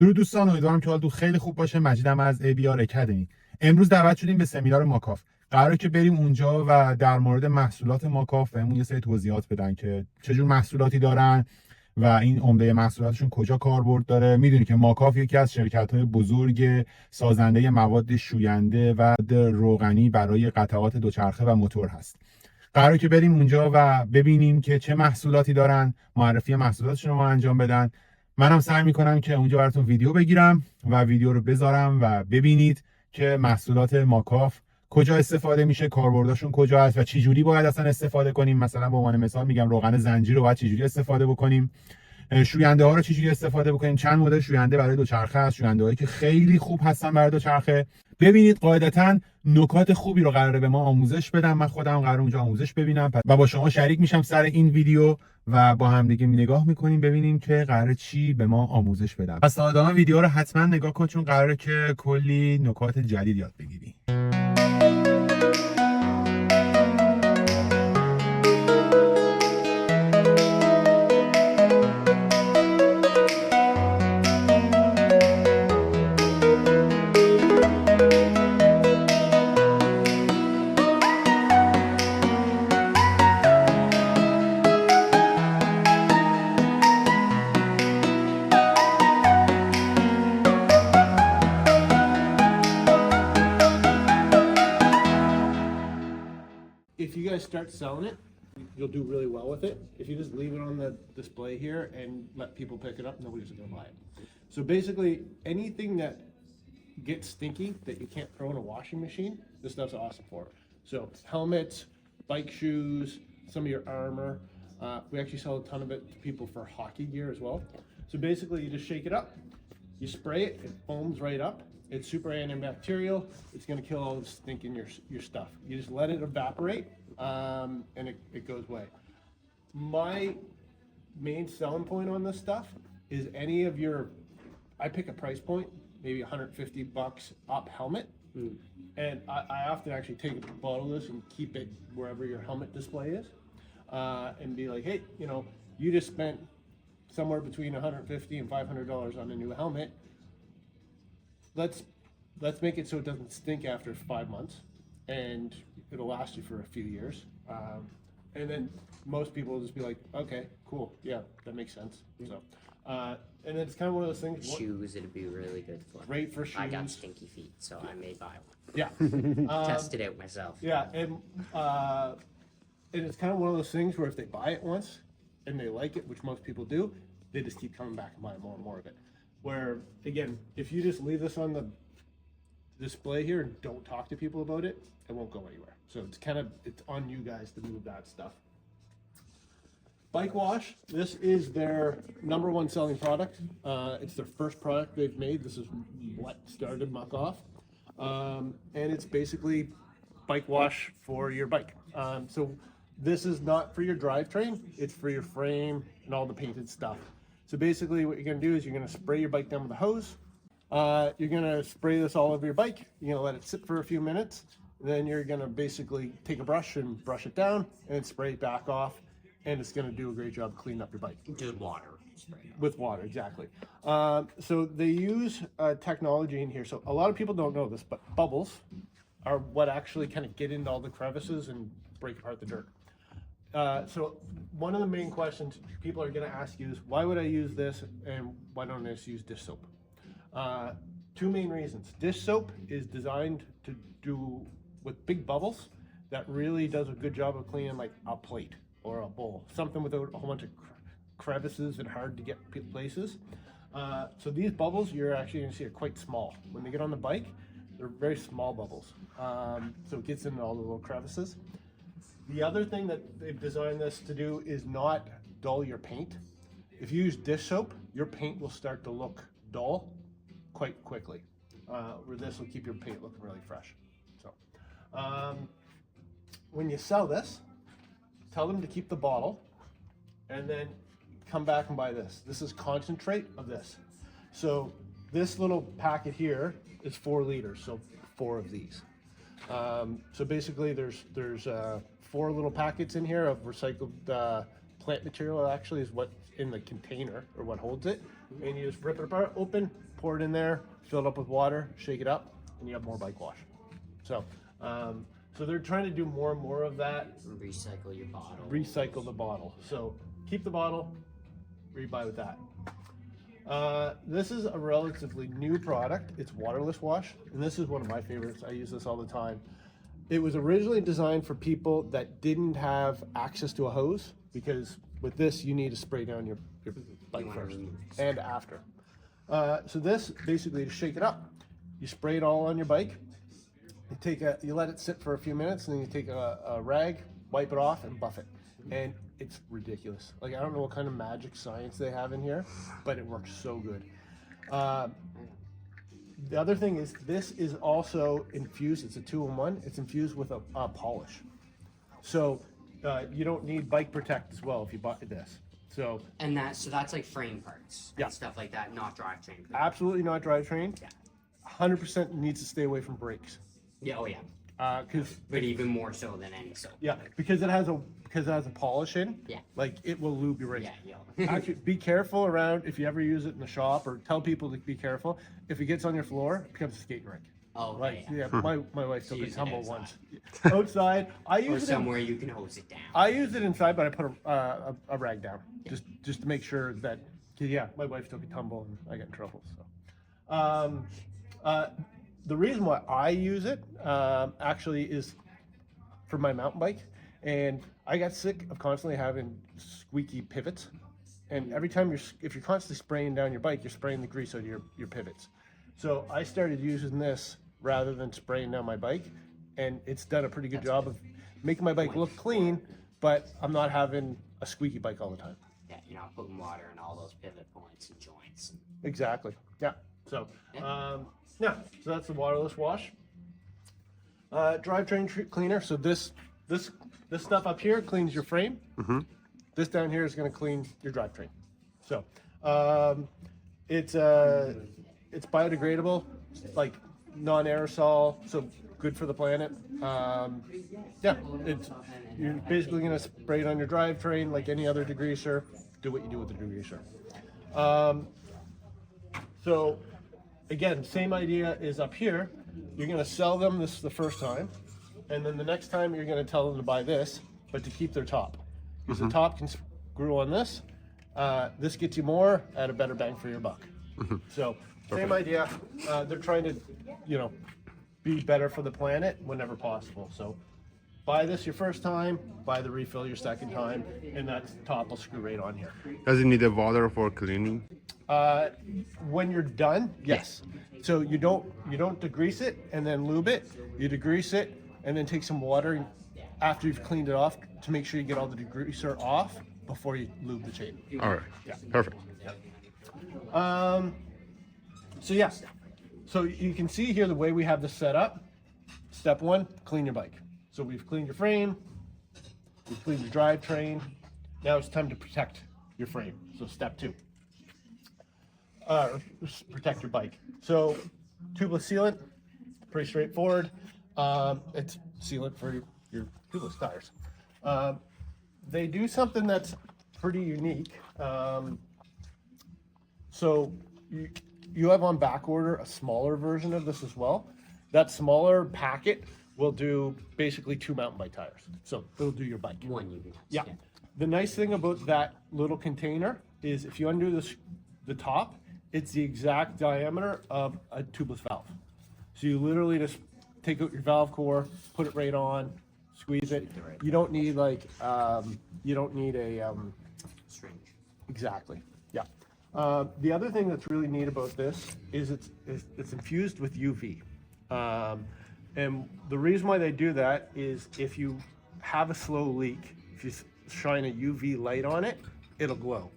درود دوستان، امیدوارم که حالتون خیلی خوب باشه. مجیدم از ABR اکادمی. امروز دعوت شدیم به سمینار ماکاف. قراره که بریم اونجا و در مورد محصولات ماکاف بهمون یه سری توضیحات بدن که چجور محصولاتی دارن و این عمده محصولاتشون کجا کاربرد داره. میدونی که ماکاف یکی از شرکت‌های بزرگ سازنده مواد شوینده و روغنی برای قطعات دوچرخه و موتور هست. قراره که بریم اونجا و ببینیم که چه محصولاتی دارن، معرفی محصولاتشون رو انجام بدن. منم سعی میکنم که اونجا براتون ویدیو بگیرم و ویدیو رو بذارم و ببینید که محصولات ماکاف کجا استفاده میشه، کاربردشون کجا هست و چه جوری باید اصلا استفاده کنیم. مثلا به عنوان مثال میگم روغن زنجیر رو باید چه جوری استفاده بکنیم، شوینده ها رو چه جوری استفاده بکنیم. چند مدل شوینده برای دوچرخه هست، شوینده هایی که خیلی خوب هستن برای دوچرخه. ببینید قاعدتاً نکات خوبی رو قراره به ما آموزش بدم. من خودم قراره اونجا آموزش ببینم و با شما شریک میشم سر این ویدیو و با هم دیگه نگاه میکنیم ببینیم که قراره چی به ما آموزش بدم. پس تا ادامه ویدیو رو حتما نگاه کن چون قراره که کلی نکات جدید یاد بگیری. If you guys start selling it, you'll do really well with it. If you just leave it on the display here and let people pick it up, nobody's gonna buy it. So basically, anything that gets stinky that you can't throw in a washing machine, this stuff's awesome for. So helmets, bike shoes, some of your armor. We actually sell a ton of it to people for hockey gear as well. So basically, you just shake it up, you spray it, it foams right up. It's super antibacterial. It's going to kill all the stink in your stuff. You just let it evaporate, and it goes away. My main selling point on this stuff is any of your, I pick a price point, maybe $150 up helmet, and I often actually take a bottle of this and keep it wherever your helmet display is, and be like, hey, you know, you just spent somewhere between $150 and $500 on a new helmet. Let's make it so it doesn't stink after 5 months, and it'll last you for a few years. And then most people will just be like, okay, cool, yeah, that makes sense. So, and then it's kind of one of those things. Shoes, it'd be really good for. Great for shoes. I got stinky feet, so I may buy one. Yeah. Tested it myself. Yeah, and it's kind of one of those things where if they buy it once and they like it, which most people do, they just keep coming back and buying more and more of it. Where, again, if you just leave this on the display here and don't talk to people about it, it won't go anywhere. So it's on you guys to move that stuff. Bike wash, this is their number one selling product. It's their first product they've made. This is what started mucoff. And it's basically bike wash for your bike. So this is not for your drivetrain, it's for your frame and all the painted stuff. So basically what you're gonna do is you're gonna spray your bike down with a hose. You're gonna spray this all over your bike. You're gonna let it sit for a few minutes. And then you're gonna basically take a brush and brush it down and spray it back off. And it's gonna do a great job cleaning up your bike. Good water. With water, exactly. So they use technology in here. So a lot of people don't know this, but bubbles are what actually kind of get into all the crevices and break apart the dirt. So one of the main questions people are going to ask you is, why would I use this and why don't I just use dish soap? Two main reasons. Dish soap is designed to do with big bubbles that really does a good job of cleaning like a plate or a bowl, something without a whole bunch of crevices and hard to get places. So these bubbles you're actually going to see are quite small. When they get on the bike, they're very small bubbles. So it gets into all the little crevices. The other thing that they've designed this to do is not dull your paint. If you use dish soap, your paint will start to look dull quite quickly. Where this will keep your paint looking really fresh. So, when you sell this, tell them to keep the bottle, and then come back and buy this. This is concentrate of this. So this little packet here is 4 liters, so 4 of these. So basically, there's 4 little packets in here of recycled plant material. Actually, is what in the container or what holds it, and you just rip it apart, open, pour it in there, fill it up with water, shake it up, and you have more bike wash. So, so they're trying to do more and more of that. Recycle your bottle. Recycle the bottle. So keep the bottle, rebuy with that. This is a relatively new product. It's waterless wash, and this is one of my favorites. I use this all the time. It was originally designed for people that didn't have access to a hose, because with this you need to spray down your bike first and after. So this, basically, to shake it up, you spray it all on your bike. You let it sit for a few minutes, and then you take a rag, wipe it off, and buff it. And it's ridiculous. Like, I don't know what kind of magic science they have in here, but it works so good. The other thing is, this is also infused. It's a 2-in-1. It's infused with a polish. So you don't need bike protect as well if you buy this. So that's like frame parts. Yeah. And stuff like that, not drivetrain. absolutely not drivetrain. Yeah. 100% needs to stay away from brakes. Yeah. Oh yeah. But even more so than any soap. yeah, because it has a polish in. Yeah. Like, it will lube your race. Yeah. Actually, be careful around if you ever use it in the shop, or tell people to be careful. If it gets on your floor, it becomes a skating rink. Oh, Like, yeah. yeah, my wife took a use it tumble outside. once. Outside, I Or use it. somewhere you can hose it down. I use it inside, but I put a rag down just to make sure that. 'Cause, yeah, my wife took a tumble and I got in trouble. So, the reason why I use it actually is for my mountain bike, and I got sick of constantly having squeaky pivots. And every time if you're constantly spraying down your bike, you're spraying the grease out of your pivots. So I started using this rather than spraying down my bike, and it's done a pretty good job of making my bike look clean, but I'm not having a squeaky bike all the time. Yeah, you're not putting water in all those pivot points and joints. Exactly. Yeah. So, so that's the waterless wash. Drivetrain cleaner. So this stuff up here cleans your frame. Mm-hmm. This down here is going to clean your drivetrain. So, it's biodegradable, like non-aerosol, so good for the planet. You're basically going to spray it on your drivetrain like any other degreaser. Do what you do with the degreaser. So, again, same idea is up here. You're going to sell them this the first time, and then the next time you're going to tell them to buy this, but to keep their top. Because the top can screw on this. This gets you more at a better bang for your buck. So, same idea. They're trying to, be better for the planet whenever possible. So, buy this your first time, buy the refill your second time, and that top will screw right on here. Does it need the water for cleaning? When you're done, yes. So you don't degrease it and then lube it. You degrease it and then take some water after you've cleaned it off to make sure you get all the degreaser off before you lube the chain. All right. Yeah. Perfect. So yeah. So you can see here the way we have this set up. Step 1, clean your bike. So we've cleaned your frame, we've cleaned your drivetrain. Now it's time to protect your frame. So step 2. Protect your bike. So tubeless sealant, pretty straightforward. It's sealant for your tubeless tires. They do something that's pretty unique. So you have on back order a smaller version of this as well. That smaller packet will do basically 2 mountain bike tires. So it'll do your bike. One you can. Yeah. The nice thing about that little container is if you undo the top, it's the exact diameter of a tubeless valve. So you literally just take out your valve core, put it right on, squeeze it. You don't need a String. exactly. Yeah. The other thing that's really neat about this is it's infused with UV. And the reason why they do that is if you have a slow leak, if you shine a UV light on it, it'll glow.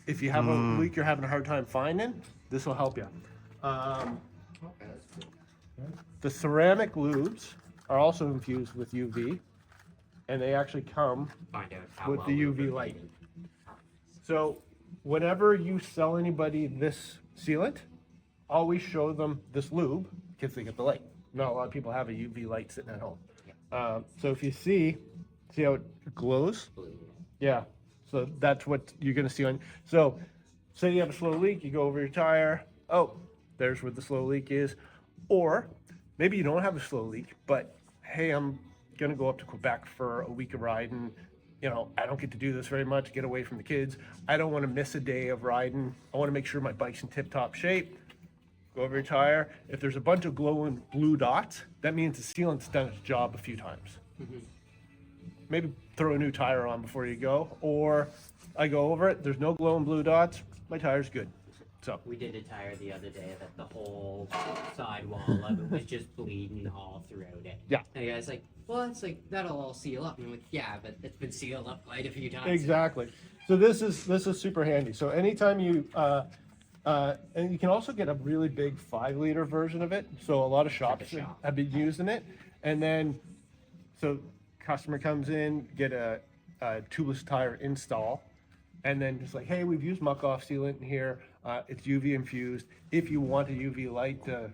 If you have a leak you're having a hard time finding, this will help you. The ceramic lubes are also infused with UV, and they actually come Find out how with well the UV lubricated. light. So whenever you sell anybody this sealant, always show them this lube because they get the light. Not a lot of people have a UV light sitting at home. So if you see how it glows? Blue. Yeah. So that's what you're gonna see on. So say you have a slow leak, you go over your tire. Oh, there's where the slow leak is. Or maybe you don't have a slow leak, but hey, I'm gonna go up to Quebec for a week of riding. You know, I don't get to do this very much, get away from the kids. I don't want to miss a day of riding. I want to make sure my bike's in tip-top shape. Go over your tire. If there's a bunch of glowing blue dots, that means the sealant's done its job a few times. Maybe throw a new tire on before you go, or I go over it, there's no glowing blue dots, my tire's good. So We did a tire the other day that the whole sidewall of it was just bleeding all throughout it. Yeah. And the guy's like, well, it's like, that'll all seal up. And I'm like, yeah, but it's been sealed up quite a few times. exactly. So this is super handy. So anytime you and you can also get a really big 5-liter version of it. So a lot of shops shop. have been using it. And then, so customer comes in, get a tubeless tire install, and then just like, hey, we've used mucoff sealant in here. It's UV infused. If you want a UV light to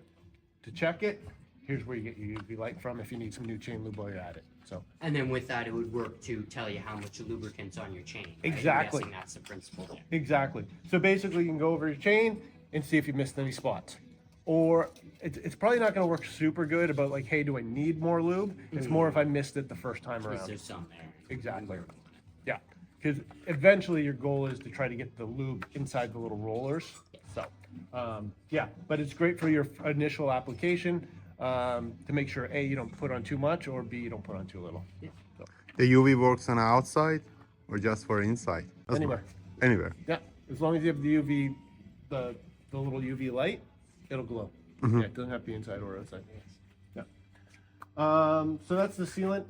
check it, here's where you get your UV light from if you need some new chain lube while you're at it. So And then with that, it would work to tell you how much lubricant's on your chain. Right? Exactly. I'm guessing that's the principle there. exactly. So basically, you can go over your chain and see if you missed any spots. Or it's probably not going to work super good about like, hey, do I need more lube? It's more if I missed it the first time At least around. there's some there. Exactly. Yeah, because eventually your goal is to try to get the lube inside the little rollers. So, yeah, but it's great for your initial application to make sure A, you don't put on too much, or B, you don't put on too little. So, The UV works on outside or just for inside? That's Anywhere. what- Anywhere. yeah, as long as you have the UV, the little UV light, it'll glow. Yeah, it doesn't have to be inside or outside. Yeah. So that's the sealant.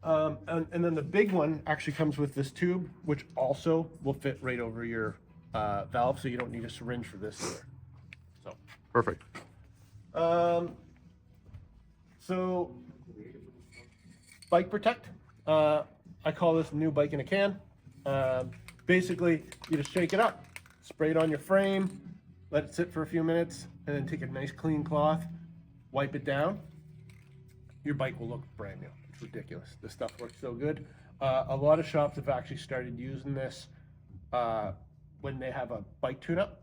And then the big one actually comes with this tube, which also will fit right over your valve, so you don't need a syringe for this either. So, Perfect. so Bike Protect. I call this new bike in a can. Basically, you just shake it up, spray it on your frame, let it sit for a few minutes, and then take a nice clean cloth, wipe it down. Your bike will look brand new. It's ridiculous. This stuff works so good. A lot of shops have actually started using this when they have a bike tune-up,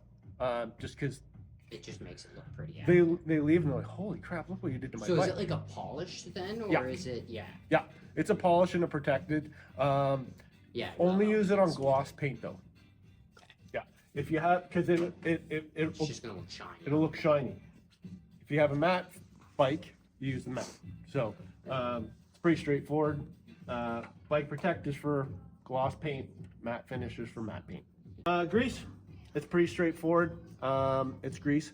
just because It just makes it look pretty. Yeah. they leave and they're like, holy crap, look what you did to my So bike. is it like a polish then, or Yeah. is it? Yeah. Yeah, it's a polish and a protected. Yeah. Only no, use it on it's- gloss paint though. Yeah, if you have, because It's it'll, just gonna look shiny. it'll look shiny. If you have a matte bike, you use the matte. So it's pretty straightforward. Bike Protect is for gloss paint, matte finish is for matte paint. Grease, it's pretty straightforward. It's grease.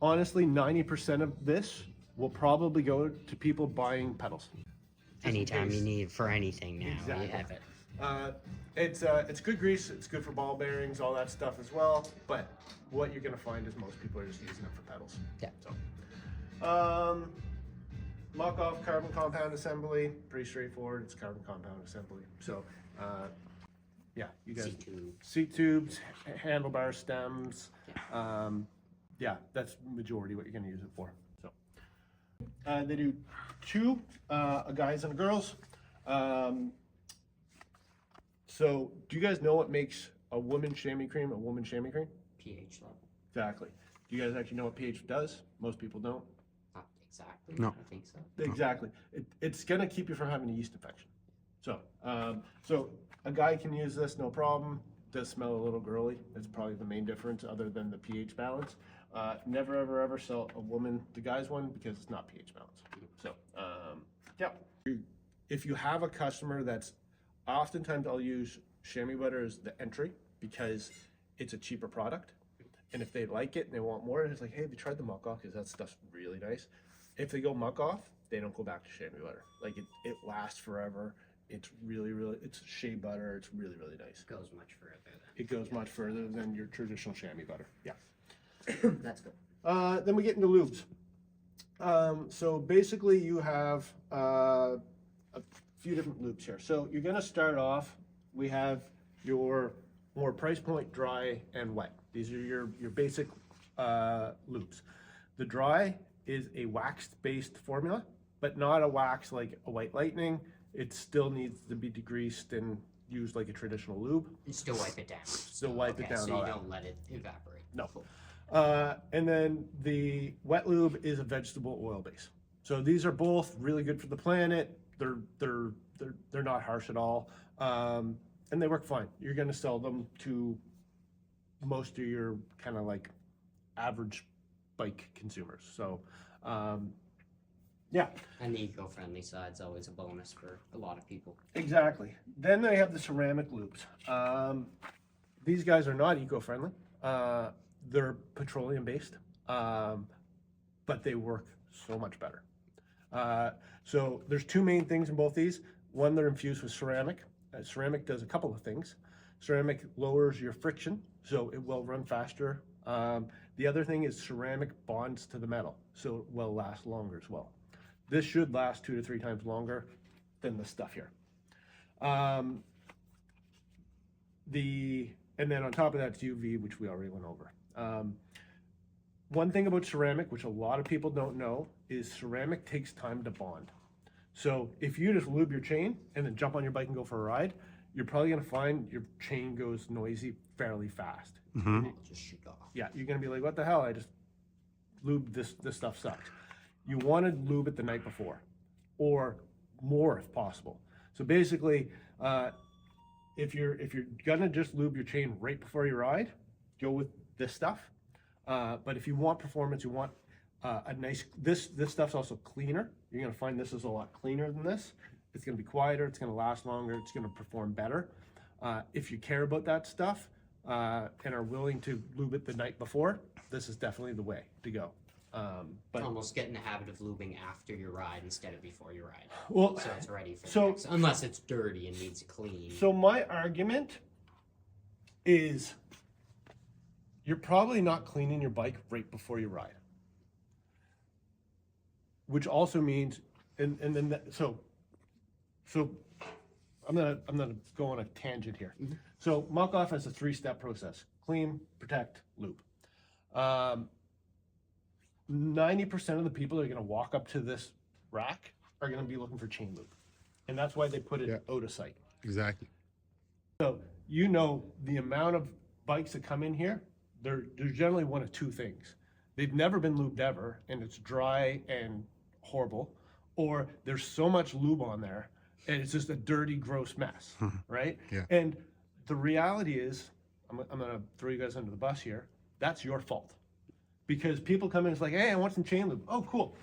Honestly, 90% of this will probably go to people buying pedals. Anytime case. you need for anything now, Exactly. you have it. It's good grease. It's good for ball bearings, all that stuff as well. But what you're gonna find is most people are just using it for pedals. Yeah. So, mucoff carbon compound assembly, pretty straightforward. It's carbon compound assembly. So, yeah, you guys. C2. Seat tubes, handlebar stems. Yeah, that's majority what you're gonna use it for. So, they do two, guys and girls. So, do you guys know what makes a woman chamois cream a woman chamois cream? pH level. Exactly. Do you guys actually know what pH does? Most people don't. Not exactly. No. I don't think so. Exactly. It's gonna keep you from having a yeast infection. So, so a guy can use this, no problem. Does smell a little girly. That's probably the main difference, other than the pH balance. Never, ever, ever sell a woman the guy's one because it's not pH balanced. So, yeah. If you have a customer that's, oftentimes I'll use chamois butter as the entry because it's a cheaper product. And if they like it and they want more, it's like, hey, have you tried the mucoff? Because that stuff's really nice. If they go mucoff, they don't go back to chamois butter. Like it lasts forever. It's really, really, it's shea butter. It's really, really nice. Goes much further. It goes much further than your traditional chamois butter. Yeah. That's good. Then we get into lubes. So basically you have a few different lubes here. So you're gonna start off, we have your more price point, dry and wet. These are your basic lubes. The dry is a wax-based formula, but not a wax like a White Lightning. It still needs to be degreased and used like a traditional lube. And still wipe it down. Still wipe it down, So all you that. don't let it evaporate. No. And then the wet lube is a vegetable oil base. So these are both really good for the planet. They're not harsh at all, and they work fine. You're going to sell them to most of your kind of like average bike consumers. So, yeah. And the eco-friendly side's always a bonus for a lot of people. Exactly. Then they have the ceramic lubes. These guys are not eco-friendly. They're petroleum based, but they work so much better. So there's two main things in both these. One, they're infused with ceramic. Ceramic does a couple of things. Ceramic lowers your friction, so it will run faster. The other thing is ceramic bonds to the metal, so it will last longer as well. This should last 2 to 3 times longer than the stuff here. And then on top of that, it's UV, which we already went over. One thing about ceramic, which a lot of people don't know, is ceramic takes time to bond. So if you just lube your chain and then jump on your bike and go for a ride, you're probably going to find your chain goes noisy fairly fast. Just shoot off. Yeah, you're going to be like, what the hell? I just lubed this stuff sucks. You want to lube it the night before, or more if possible. So basically, if you're gonna just lube your chain right before you ride, go with this stuff. But if you want performance, you want a nice, this stuff's also cleaner. You're gonna find this is a lot cleaner than this. It's gonna be quieter, it's gonna last longer, it's gonna perform better. If you care about that stuff and are willing to lube it the night before, this is definitely the way to go. But Almost get in the habit of lubing after your ride instead of before your ride. well, So it's ready for so- the next, unless it's dirty and needs clean. so my argument is you're probably not cleaning your bike right before you ride, which also means, and then so I'm gonna go on a tangent here. So mucoff has a 3-step process: clean, protect, lube. 90% of the people that are gonna walk up to this rack are gonna be looking for chain lube, and that's why they put it out of sight. Exactly. So you know the amount of bikes that come in here, there's generally one of two things. They've never been lubed ever, and it's dry and horrible, or there's so much lube on there, and it's just a dirty, gross mess, right? Yeah. And the reality is, I'm gonna throw you guys under the bus here, that's your fault. Because people come in, it's like, hey, I want some chain lube. Oh, cool.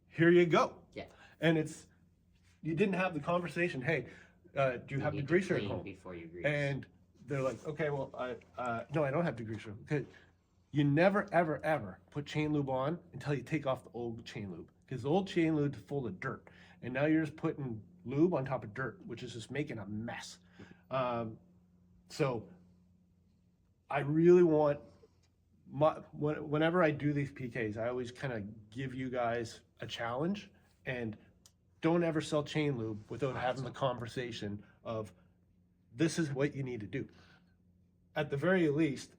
Here you go. Yeah. And you didn't have the conversation, hey, do you have need to degreaser at clean home? before you grease. And they're like, okay, well, no, I don't have degreaser. Okay. You never, ever, ever put chain lube on until you take off the old chain lube. Because the old chain lube is full of dirt. And now you're just putting lube on top of dirt, which is just making a mess. So I really want, whenever I do these PKs, I always kind of give you guys a challenge, and don't ever sell chain lube without having the conversation of, this is what you need to do. At the very least,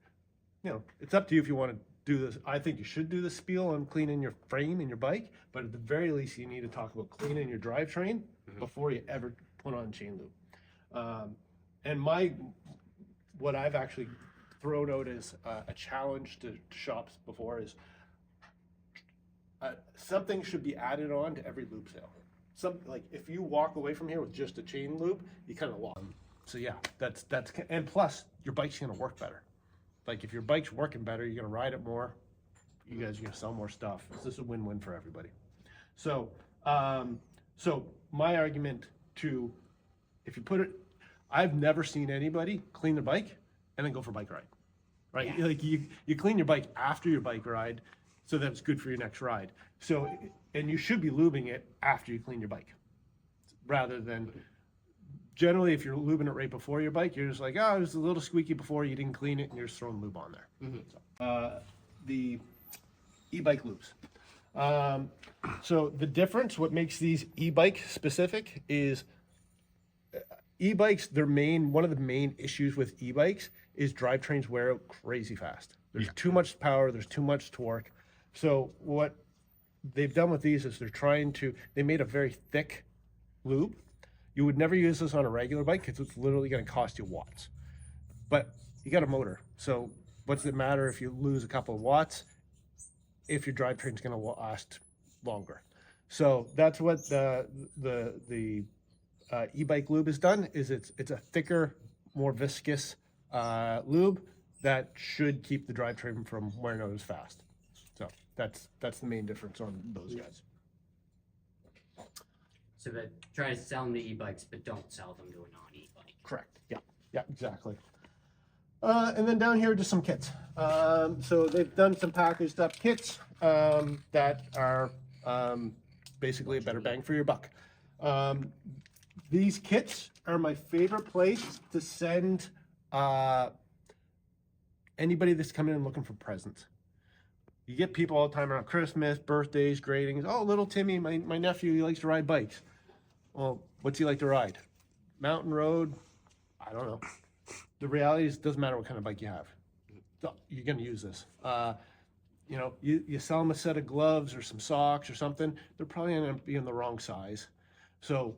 it's up to you if you want to do this. I think you should do the spiel on cleaning your frame and your bike, but at the very least, you need to talk about cleaning your drivetrain before you ever put on chain lube. And what I've actually thrown out as a challenge to shops before is something should be added on to every lube sale. Like if you walk away from here with just a chain lube, you kind of lost. So yeah, that's and plus your bike's gonna work better. Like if your bike's working better, you're gonna ride it more. You guys are gonna sell more stuff. It's just a win-win for everybody. So so my argument if you put it, I've never seen anybody clean their bike and then go for a bike ride, right? Yeah. Like you clean your bike after your bike ride, so that it's good for your next ride. So, and you should be lubing it after you clean your bike, rather than, generally if you're lubing it right before your bike, you're just like, oh, it was a little squeaky before, you didn't clean it, and you're just throwing lube on there. So, the e-bike lubes. So the difference, what makes these e-bike specific is e-bikes, one of the main issues with e-bikes is drivetrains wear out crazy fast. There's too much power, there's too much torque. So what they've done with these is they made a very thick lube. You would never use this on a regular bike because it's literally going to cost you watts. But you got a motor. So What's it matter if you lose a couple of watts if your drivetrain's going to last longer? So that's what the e-bike lube has done. Is it's a thicker, more viscous lube that should keep the drivetrain from wearing out as fast. So that's the main difference on those guys. So that try to sell them the e-bikes, but don't sell them to a non-e-bike. Correct. Yeah, exactly. And then down here, just some kits. So they've done some packaged up kits that are basically a better bang for your buck. These kits are my favorite place to send anybody that's coming in looking for presents. You get people all the time around Christmas, birthdays, gradings. Oh, little Timmy, my nephew, he likes to ride bikes. Well, what's he like to ride? Mountain road? I don't know. The reality is, it doesn't matter what kind of bike you have. You're going to use this. You know, you sell them a set of gloves or some socks or something, they're probably going to be in the wrong size. So,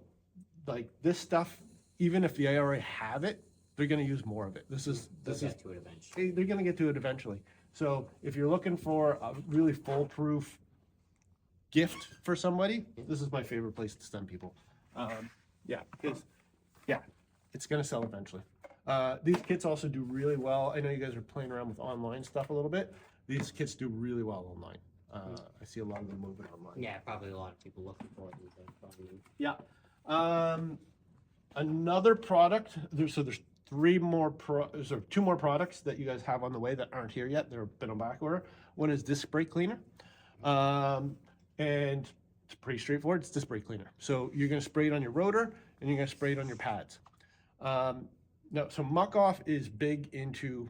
like this stuff, even if they already have it, they're going to use more of it. They'll get to it eventually. They're going to get to it eventually. So if you're looking for a really foolproof gift for somebody, this is my favorite place to send people. It's going to sell eventually. These kits also do really well. I know you guys are playing around with online stuff a little bit. These kits do really well online. I see a lot of them moving online. Yeah, probably a lot of people looking for it. Probably. Yeah. Another product. There's two more products that you guys have on the way that aren't here yet. They're been on back order. One is disc brake cleaner, and it's pretty straightforward. It's disc brake cleaner. So you're going to spray it on your rotor and you're going to spray it on your pads. Now, so mucoff is big into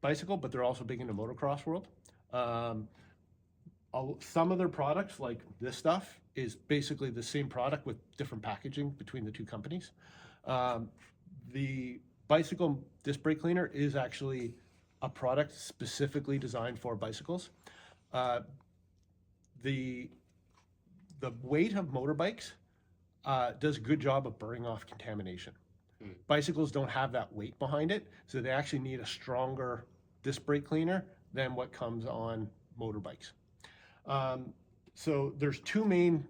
bicycle, but they're also big into motocross world. Some of their products, like this stuff, is basically the same product with different packaging between the two companies. The bicycle disc brake cleaner is actually a product specifically designed for bicycles. The weight of motorbikes does a good job of burning off contamination. Bicycles don't have that weight behind it, so they actually need a stronger disc brake cleaner than what comes on motorbikes. So there's two main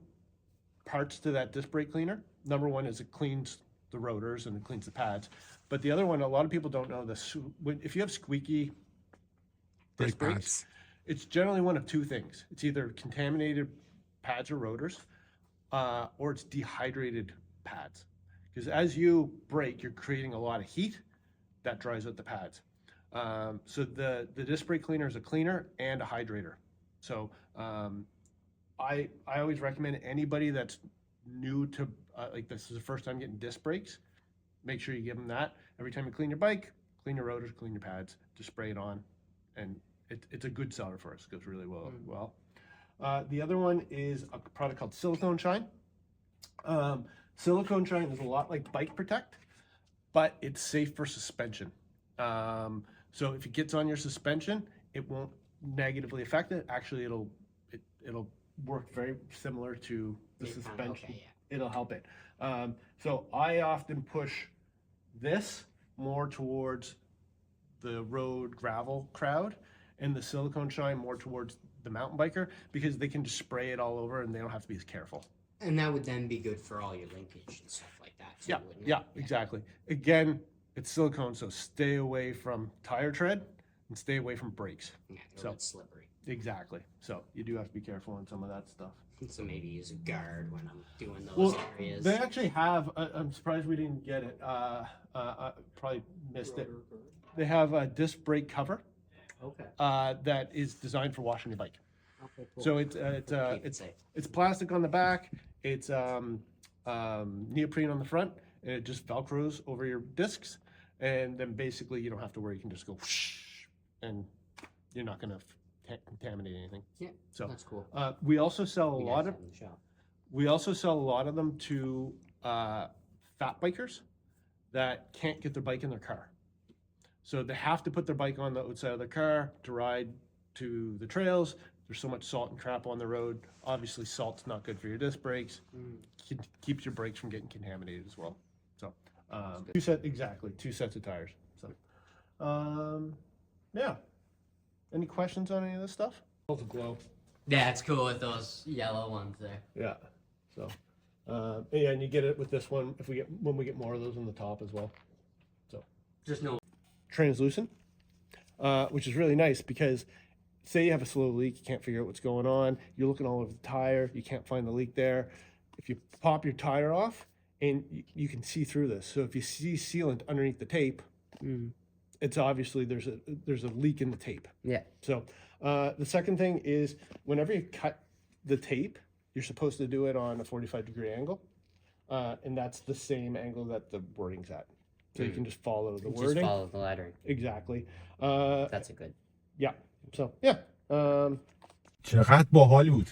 parts to that disc brake cleaner. Number one is it cleans the rotors and it cleans the pads. But the other one, a lot of people don't know this. If you have squeaky disc brakes, it's generally one of two things. It's either contaminated pads or rotors, or it's dehydrated pads. Because as you brake, you're creating a lot of heat that dries out the pads. So the disc brake cleaner is a cleaner and a hydrator. So I always recommend anybody that's new to, like this is the first time getting disc brakes, make sure you give them that. Every time you clean your bike, clean your rotors, clean your pads, just spray it on. And it's a good seller for us. It goes really well. The other one is a product called Silicone Shine. Silicone Shine is a lot like Bike Protect, but it's safe for suspension. So if it gets on your suspension, it won't negatively affect it. Actually, it'll work very similar to the suspension. Okay, yeah. It'll help it. So I often push this more towards the road gravel crowd and the Silicone Shine more towards the mountain biker, because they can just spray it all over and they don't have to be as careful. And that would then be good for all your linkage and stuff like that too, wouldn't it? Yeah, exactly. Again, it's silicone, so stay away from tire tread and stay away from brakes. Yeah, So- it's slippery. Exactly. So you do have to be careful on some of that stuff. So maybe use a guard when I'm doing those Well, areas. they actually have, I'm surprised we didn't get it. I probably missed it. They have a disc brake cover Okay. that is designed for washing your bike. Okay, cool. So Keep it safe. it's plastic on the back, it's neoprene on the front, and it just velcros over your discs, and then basically you don't have to worry. You can just go whoosh, and you're not going to contaminate anything. Yeah, So that's cool. we also sell a You lot guys of have in the shop. we also sell a lot of them to fat bikers that can't get their bike in their car. So they have to put their bike on the outside of their car to ride to the trails. There's so much salt and crap on the road. Obviously, salt's not good for your disc brakes. Keeps your brakes from getting contaminated as well. So two sets of tires. So Yeah. Any questions on any of this stuff? Both glow. Yeah, it's cool with those yellow ones there. Yeah. So, yeah, and you get it with this one when we get more of those on the top as well. So, Just no. translucent, which is really nice because say you have a slow leak, you can't figure out what's going on. You're looking all over the tire, you can't find the leak there. If you pop your tire off, and you can see through this. So if you see sealant underneath the tape, it's obviously there's a leak in the tape. Yeah. So the second thing is whenever you cut the tape, you're supposed to do it on a 45-degree angle, and that's the same angle that the wording's at. So you can just follow the wording. Just follow the lettering. Exactly. That's a good. Yeah. So yeah. چقدر باحال بود.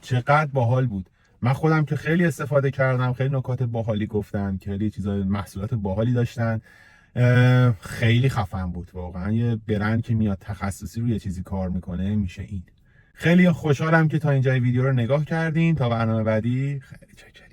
چقدر باحال بود. من خودم که خیلی استفاده کردم، خیلی نکات باحالی گفتن، خیلی چیزای محصولات باحالی داشتن. خیلی خفن بود واقعا. یه برند که میاد تخصصی روی چیزی کار میکنه میشه این. خیلی خوشحالم که تا اینجای ویدیو رو نگاه کردین. تا برنامه بعدی خیلی چکر.